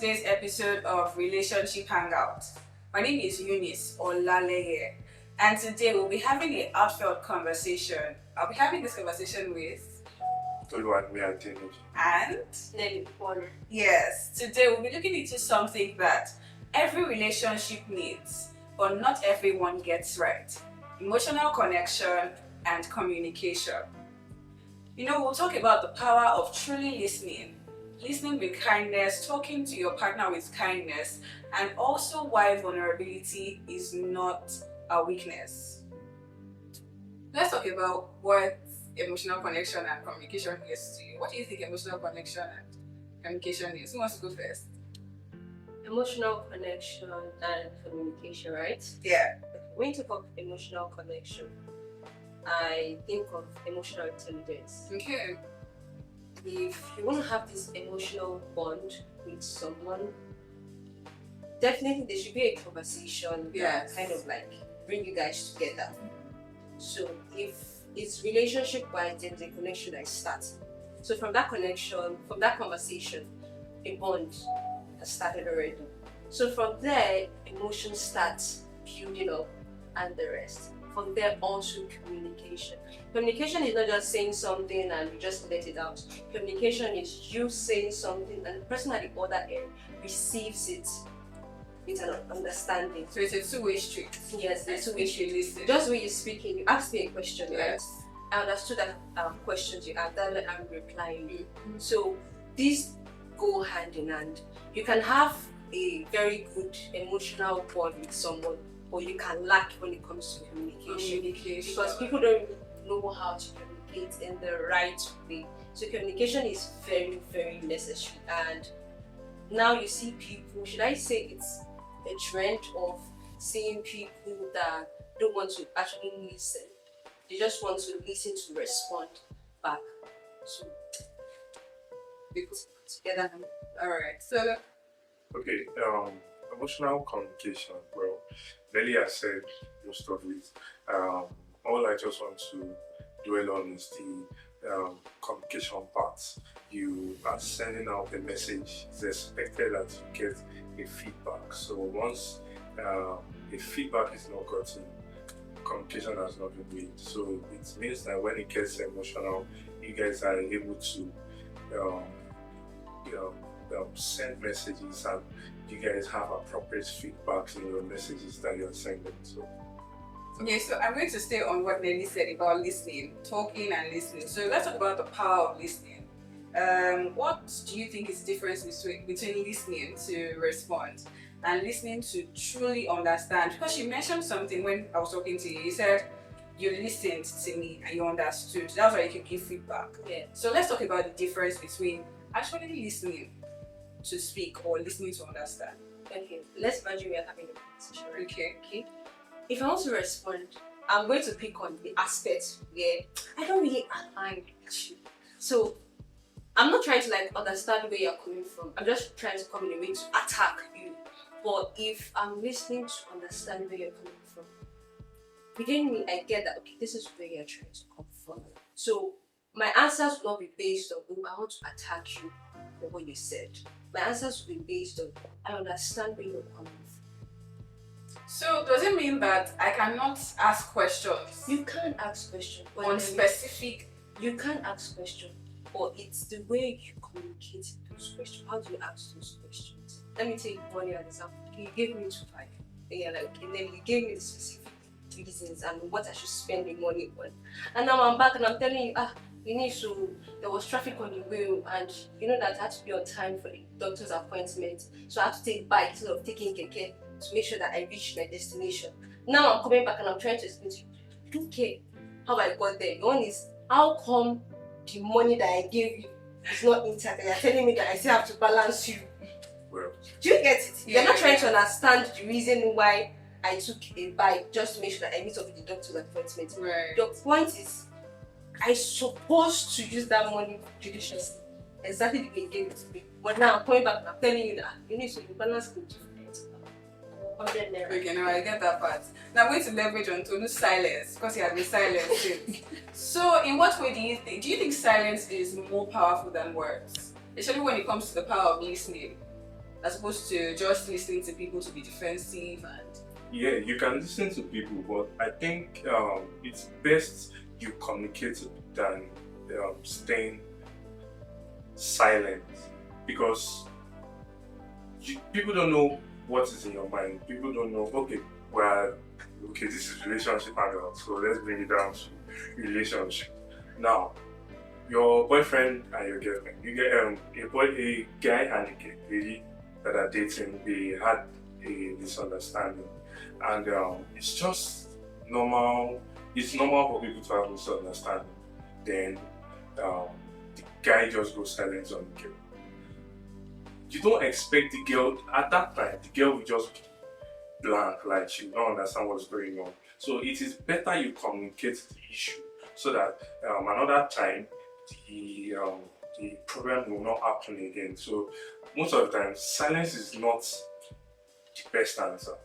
today's episode of Relationship Hangout. My name is Eunice Olaleye, and today we'll be having a heartfelt conversation. I'll be having this conversation with and Nelly Paul. yes, today we'll be looking into something that every relationship needs, but not everyone gets right: emotional connection and communication. We'll talk about the power of truly listening with kindness, talking to your partner with kindness, and also why vulnerability is not a weakness. Let's talk about what emotional connection and communication is to you. What do you think emotional connection and communication is? Who wants to go first? Emotional connection and communication, right? Yeah. When you talk of emotional connection, I think of emotional intelligence. Okay. If you want to have this emotional bond with someone, definitely there should be a conversation Yes. that kind of like bring you guys together. So if it's relationship wise, then the connection that starts. So from that connection, from that conversation, a bond has started already. So from there, emotions start building up and the rest. From there also communication. Communication is not just saying something and you just let it out. Communication is you saying something and the person at the other end receives it with an understanding. So it's a two-way street. Yes, there's two We ways. should listen. Just when you're speaking, you ask me a question, right? Yes. I understood that questions you asked, that I'm replying. Mhm. So these go hand in hand. You can have a very good emotional bond with someone, or you can lack when it comes to communication. Because people don't really know how to communicate in the right way. So communication is very, very necessary. And now you see people, should I say it's a trend of seeing people that don't want to actually listen. They just want to listen to respond back. So we put it together. All right. So Okay, emotional communication. Well, Nelly has said most of it. All I just want to dwell on is the communication part. You are sending out a message. It's expected that you get a feedback. So once a feedback is not gotten, communication has not been made. So it means that when it gets emotional, you guys are able to send messages and you guys have appropriate feedbacks in your messages that you're sending. So okay, so I'm going to stay on what Nelly said about listening, talking and listening. So let's talk about the power of listening. What do you think is the difference between listening to respond and listening to truly understand? Because you mentioned something when I was talking to you. You said you listened to me and you understood. That's why you can give feedback. Yeah. So let's talk about the difference between actually listening to speak or listening to understand. Okay, let's imagine we are having a conversation, right? Okay. If I want to respond, I'm going to pick on the aspect where I don't really align with you. So I'm not trying to like understand where you're coming from. I'm just trying to come in a way to attack you. But if I'm listening to understand where you're coming from, within me, I get that, okay, this is where you're trying to come from. So my answers will not be based on, oh, I want to attack you for what you said. My answers will be based on, I understand where you're coming from. So does it mean that I cannot ask questions You can ask questions, but on then specific? you can ask questions, but it's the way you communicate those questions. How do you ask those questions? Let me take one example. You gave me 2-5. Yeah, like, and then you gave me the specific reasons and what I should spend the money on. And now I'm back and I'm telling you, you need to, there was traffic on the way, and you know that I had to be on time for the doctor's appointment. So I had to take bike instead of taking keke to make sure that I reach my destination. Now I'm coming back and I'm trying to explain to you, I don't care how I got there. The one is, how come the money that I gave you is not intact and you're telling me that I still have to balance you? well, Do you get it? Yeah, You're not trying yeah. to understand the reason why I took a bike just to make sure that I meet up with the doctor's appointment. Right. The point is, I'm supposed to use that money judiciously. Exactly the way you gave it to me. But now I'm coming back and I'm telling you that you need to balance the different. 100 naira. Okay, now I get that part. Now I'm going to leverage on Tonu's silence because he has been silent since. So in what way do you think silence is more powerful than words? Especially when it comes to the power of listening. as opposed to just listening to people to be defensive and Yeah, you can listen to people, but I think it's best you communicate than staying silent, because people don't know what is in your mind. People don't know. Okay, this is relationship and so let's bring it down to relationship. Now, your boyfriend and your girlfriend, you get a guy and a lady that are dating, they had a misunderstanding, and it's just normal. It's normal for people to have misunderstanding. Then the guy just goes silent on the girl. You don't expect the girl at that time. The girl will just be blank, like she will not understand what's going on. So it is better you communicate the issue so that another time the problem will not happen again. So most of the time, silence is not the best answer.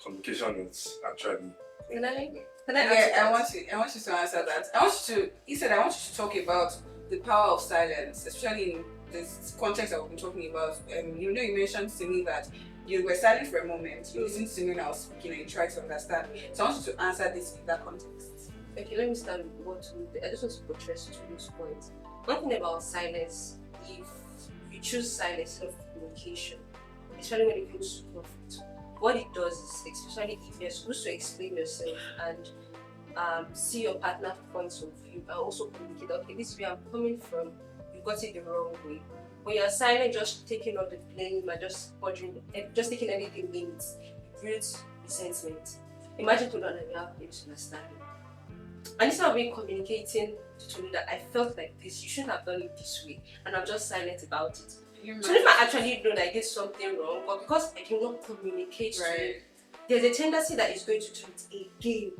Communication is actually. Can I yeah, answer that? I want you to answer that. I want you to. He said I want you to talk about the power of silence, especially in this context that we've been talking about. You know, you mentioned to me that you were silent for a moment. You listened to me when I was speaking, and you tried to understand. So I want you to answer this in that context. Okay, let me start with I just want to buttress to this point. One thing about silence, if you choose silence instead of communication, especially when it comes to conflict, what it does is, especially if you're supposed to explain yourself and see your partner's points of view and also communicate, okay, this is where I'm coming from, you got it the wrong way. When you're silent, just taking all the blame and just taking anything means it builds resentment. Imagine to know that you have a misunderstanding. And instead of me communicating to Tolu that I felt like this, you shouldn't have done it this way, and I'm just silent about it. So if I actually know that I did something wrong, but because I did not communicate to him, there's a tendency that he's going to do it again.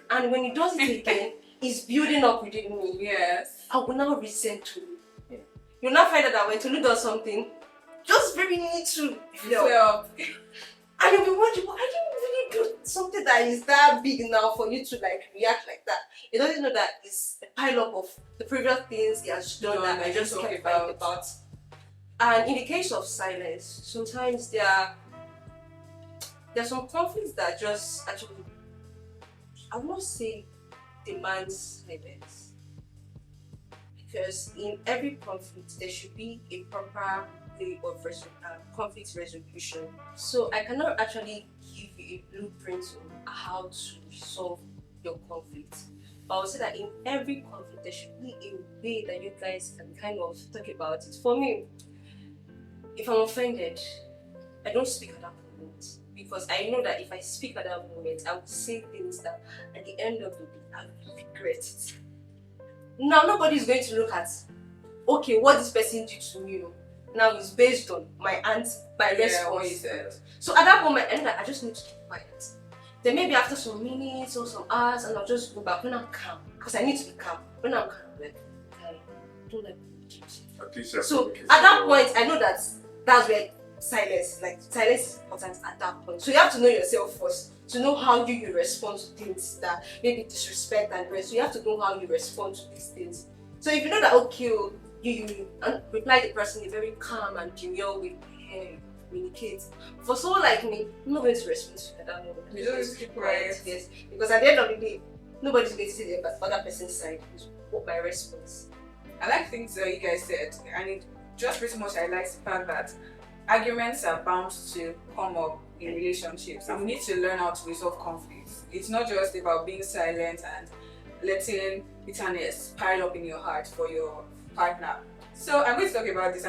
And when he does it again, it's building up within me. Yes. I will now resent Tolu. You'll now find out that when Tolu does something, just very little, and you'll be wondering, why did you really do something that is that big now for you to like react like that? You don't know that it's a pile up of the previous things he has done that I just kept quiet about. And in the case of silence, sometimes there are some conflicts that just actually, I will not say demands silence, because in every conflict there should be a proper way of conflict resolution. So I cannot actually give you a blueprint on how to resolve your conflict. But I would say that in every conflict there should be a way that you guys can kind of talk about it. For me, if I'm offended, I don't speak at that moment, because I know that if I speak at that moment, I will say things that at the end of the day, I will regret it. Now, nobody's going to look at, okay, what this person did to me now is based on my response. What you said. So at that moment, I just need to keep quiet. Then maybe after some minutes or some hours, and I'll just go back when I'm calm, because I need to be calm. When I'm calm, like, don't let me keep it. So at that point, I know that's where silence is important at that point. So you have to know yourself first, to know how you respond to things that maybe disrespect and rest. So you have to know how you respond to these things. So if you know that, okay, you reply the person in a very calm and demure way, communicate. For someone like me, I'm not going to respond to that moment. You just keep quiet. Yes, because at the end of the day, nobody's going to see the other person's side. What my response. I like things that you guys said, and it just pretty much highlights the fact that arguments are bound to come up in relationships, and we need to learn how to resolve conflicts. It's not just about being silent and letting bitterness pile up in your heart for your partner. So I'm going to talk about this.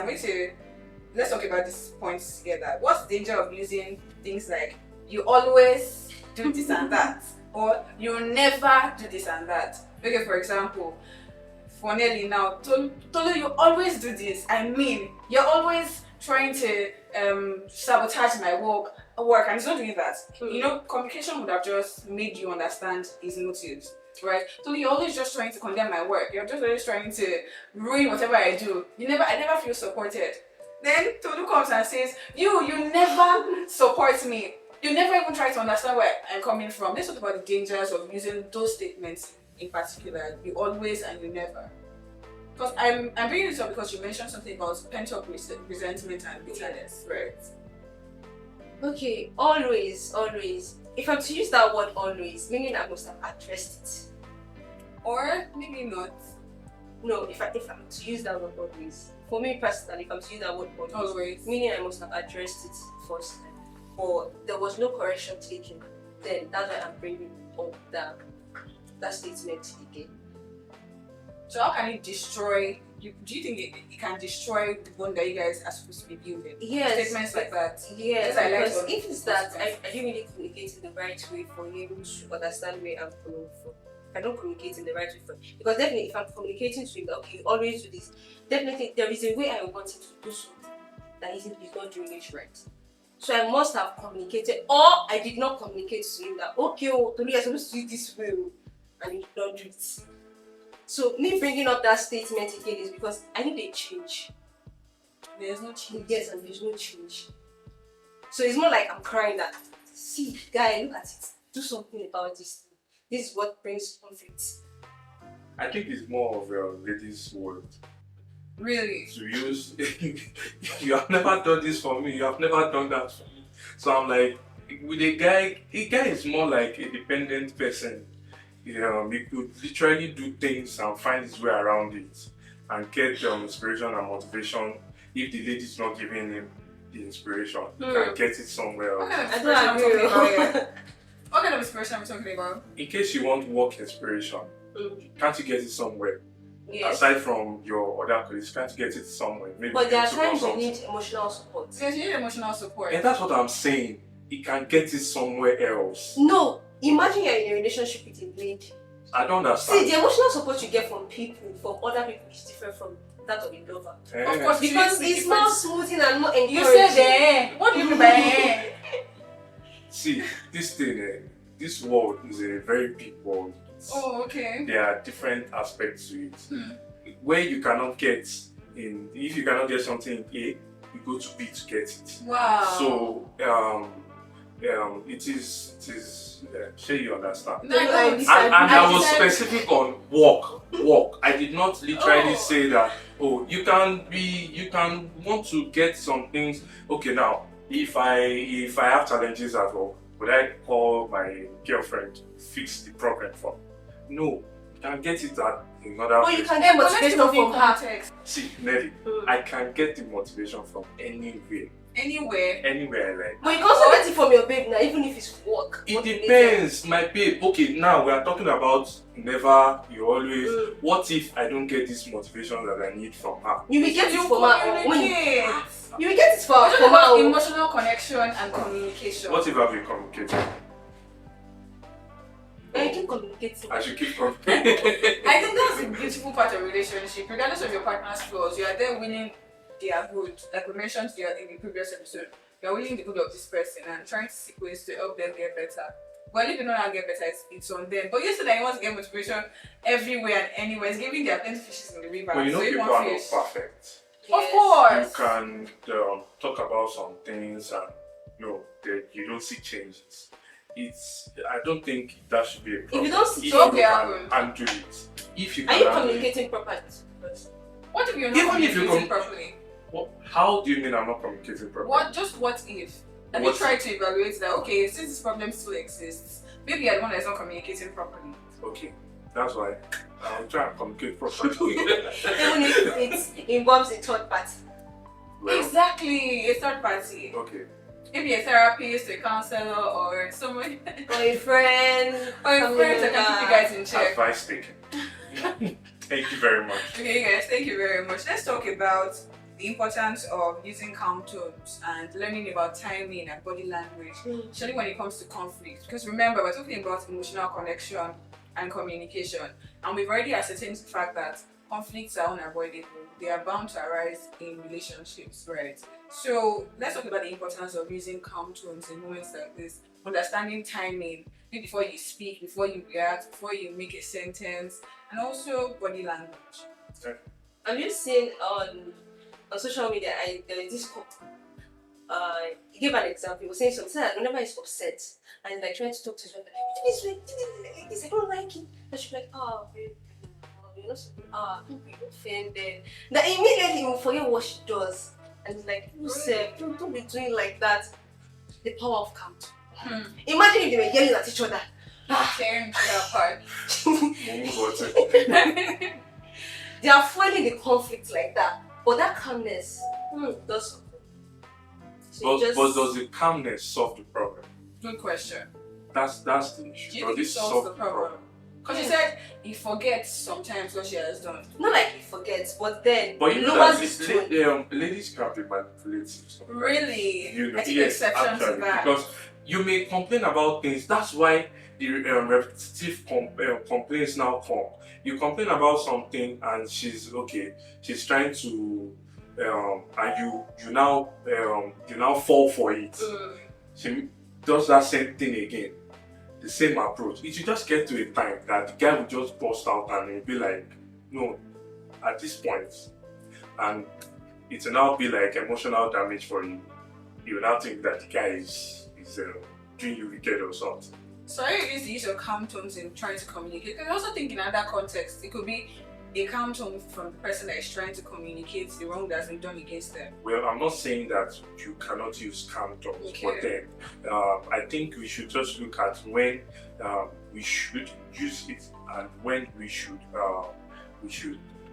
Let's talk about these points together. What's the danger of using things like you always do this and that, or you never do this and that? Okay, for example, for Nelly now, Tolu, you always do this. I mean, you're always trying to sabotage my work, and he's not doing that. You know, communication would have just made you understand his motives, right? So you're always just trying to condemn my work. You're just always trying to ruin whatever I do. I never feel supported. Then Tolu comes and says, you never support me. You never even try to understand where I'm coming from. Let's talk about the dangers of using those statements in particular. You always and you never. Because I'm bringing this up because you mentioned something about pent up resentment and bitterness, right? Okay, always. If I'm to use that word always, meaning I must have addressed it. Or maybe not. No, if I'm to use that word always, for me personally, if I'm to use that word Always. meaning I must have addressed it first time, or there was no correction taken, then that's why I'm bringing up that statement again. So how can it destroy? Do you think it can destroy the bond that you guys are supposed to be building? Yes. Statements like that. Yes, Yes, I like because to- if it's that I didn't really communicate in the right way for him to understand where I'm coming from. I don't communicate in the right way for him. Because definitely if I'm communicating to him that okay, you always do this, definitely there is a way I want him to do something that he's not doing it right. So I must have communicated, or I did not communicate to him that okay, Tolu, you're supposed to do it this way, and he did not do it. So me bringing up that statement again is because I need a change. There's no change. Yes, and there's no change. So it's more like I'm crying that, see, guy, look at it. Do something about this thing. This is what brings conflict. I think it's more of a lady's word Really? to use. You have never done this for me. You have never done that for me. So I'm like, with a guy is more like a dependent person. He could literally do things and find his way around it and get inspiration and motivation. If the lady's not giving him the inspiration, he can get it somewhere What else. kind of I inspiration don't are we agree. talking about here? What kind of inspiration are we talking about? In case you want work inspiration, can't you get it somewhere? Yes. Aside from your other colleagues, can't you get it somewhere? Maybe But there are YouTube or times you something. need emotional support. Yes, you need emotional support. And that's what I'm saying. He can get it somewhere else. No, imagine you're in a relationship with a lady. I don't See, understand. the emotional support you get from other people is different from that of a lover. Eh, Of course, Because you it's more smoothing and more encouraging. You said eh. What do you mean by eh? See, this thing, this world is a very big world. Oh, okay. There are different aspects to it. Where you cannot get if you cannot get something in A, you go to B to get it. Wow. So, it is. Sure, you understand. No, I And I was decided- specific on work. I did not literally Oh. say that. Oh, you can want to get some things. Okay, now if I have challenges at work, would I call my girlfriend to fix the problem for me? No, you can get it at another Or you place. can get But let's motivation put it in from her. context. See, Nelly, I can get the motivation from anywhere Anywhere. I like. But you can also get it from your babe now, even if it's work. It work related. depends, my babe. Okay, now we are talking about never, you always. What if I don't get this motivation that I need from her? You will get You it from her. When communicate. you will get it We're from talking about her. emotional connection and communication. What if I've been communicating? And you keep communicating. I should keep communicating. I think that's the beautiful part of relationship. Regardless of your partner's flaws, you are there winning their good. Like we mentioned in the previous episode, you are winning the good of this person and trying to seek ways to help them get better. But if they don't know how to get better, it's on them. But you said that you want to get motivation everywhere and anywhere. It's giving there are plenty fishes in the river. But you know, so you people want are not fish. perfect. Of You course. can talk about some things and you don't see changes. I don't think that should be a problem. you don't see if changes- you Okay, can handle it. If you Are can you handle it. communicating properly? What if you're not Even if you communicating properly? How do you mean I'm not communicating properly? What if? Have you What- tried to evaluate that? Okay, since this problem still exists, maybe you're the one that's not communicating properly. Okay, that's why I'll try and communicate properly. Even if it involves a third party. Well, Exactly, a third party. okay. Maybe a therapist, a counselor, or someone, Or a friend. or a family friend that can keep you member. guys in check. Advice taken. Thank you very much. Okay, guys, thank you very much. Let's talk about the importance of using calm tones and learning about timing and body language, especially when it comes to conflict. Because remember, we're talking about emotional connection and communication, and we've already ascertained the fact that conflicts are unavoidable. They are bound to arise in relationships, right? So let's talk about the importance of using calm tones in moments like this, understanding timing, maybe before you speak, before you react, before you make a sentence, and also body language. Have you seen on social media? There is this couple. He gave an example. He was saying something that whenever he's upset and he's like trying to talk to his wife, like, this way, like this, I don't like it. And she's like, oh, babe, you know, don't be offended. That immediately you will forget what she does. And it's like, you said, don't be doing like that. The power of calm. Imagine if they were yelling at each other. Tearing each other apart. They are fueling the conflict like that. But that calmness does something. So but does the calmness solve the problem? Good question. That's the issue. Do you think it solves the problem? Because you said he forgets sometimes what she has done. Not like he forgets, but then But you know lowers that his tone. ladies can be manipulative sometimes. Really? You know, I take yes, exception to actually, that. because you may complain about things. That's why the repetitive complaints now come. You complain about something and she's trying to, and you now fall for it. She does that same thing again, the same approach. It will just get to a time that the guy will just burst out and he'll be like, no, at this point, and it will now be like emotional damage for you. You will now think that the guy is doing you wicked or something. So I use the use of calm tones in trying to communicate. I also think in other contexts, it could be a calm tone from the person that is trying to communicate the wrong that's been done against them. Well, I'm not saying that you cannot use calm tones, but then I think we should just look at when we should use it and when we should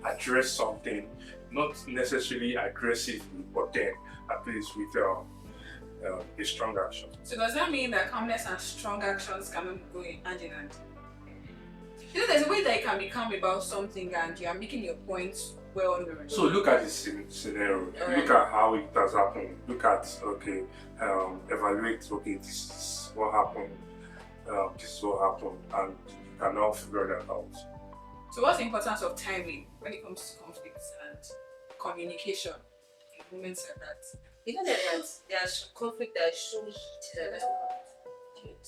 address something, not necessarily aggressively, but then at least with a strong action. So does that mean that calmness and strong actions can go hand in hand? You know, there's a way that you can be calm about something and you are making your points well known. So look at the scenario. Right. Look at how it has happened. Look at evaluate. Okay, this is what happened. This is what happened, and you can now figure that out. So what's the importance of timing when it comes to conflicts and communication in moments like that? You know that there's conflict that is so heated at that.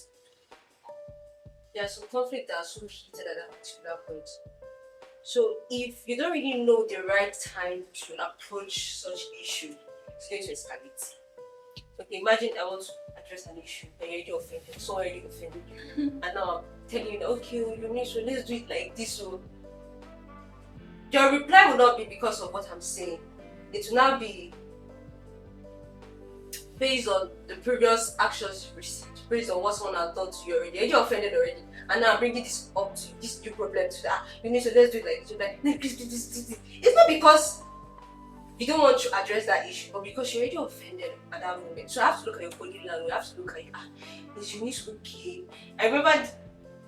There's some conflict that are so heated at that particular point. So if you don't really know the right time to approach such issue, it's going to escalate. Okay, imagine I want to address an issue and you're already offended, so already offended, and now I'm telling you that okay, you need so let's do it like this. So your reply will not be because of what I'm saying. It will now be based on the previous actions you received, based on what someone has done to you already. You're offended already, and now I'm bringing this up to this new problem to that. You need to let's do it like this. Like, this. It's not because you don't want to address that issue, but because you're already offended at that moment. So I have to look at your body language. You have to look at is Eunice okay? I remember,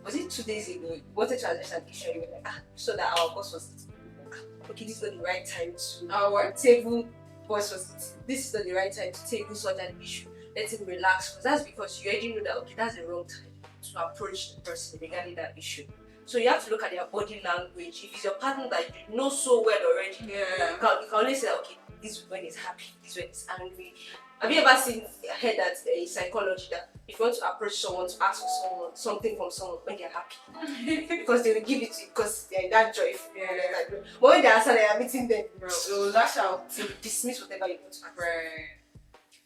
was it 2 days ago? You wanted to address an issue, and you were like, so that our boss was okay. This is not the right time to table. This is not the right time to table such an issue. Let him relax. That's because you already know that okay, that's the wrong time to approach the person regarding that issue. So you have to look at their body language. If it's your partner that you know so well already, you can only say that, okay, this is when he's happy, this is when he's angry. Have you ever heard that in psychology that if you want to approach someone to ask for something from someone when they're happy, because they will give it to you because they're in that joy. But when they're sad, they are meeting them. Bro, it will lash out to dismiss whatever you want to ask. Right.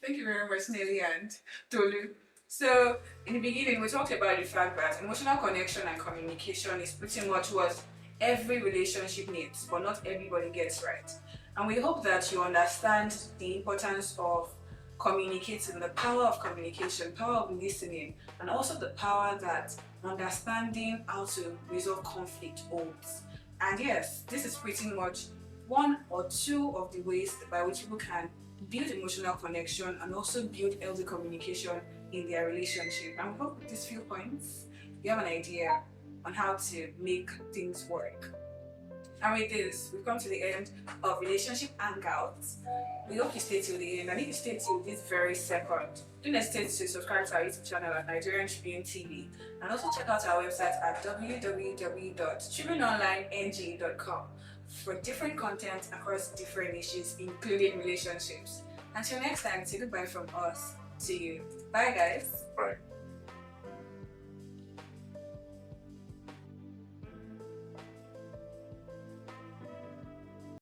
Thank you very much, Nelly and Tolu. So, in the beginning, we talked about the fact that emotional connection and communication is pretty much what every relationship needs, but not everybody gets right. And we hope that you understand the importance of communicating, the power of communication, power of listening, and also the power that understanding how to resolve conflict holds. And yes, this is pretty much one or two of the ways by which people can build emotional connection and also build healthy communication in their relationship. And we hope with these few points, you have an idea on how to make things work. And with this, we've come to the end of Relationship Hangouts. We hope you stay till the end. And if you stay till this very second, don't hesitate to subscribe to our YouTube channel at Nigerian Tribune TV. And also check out our website at www.tribunonlineng.com for different content across different issues, including relationships. Until next time, say goodbye from us to you. Bye, guys. Bye.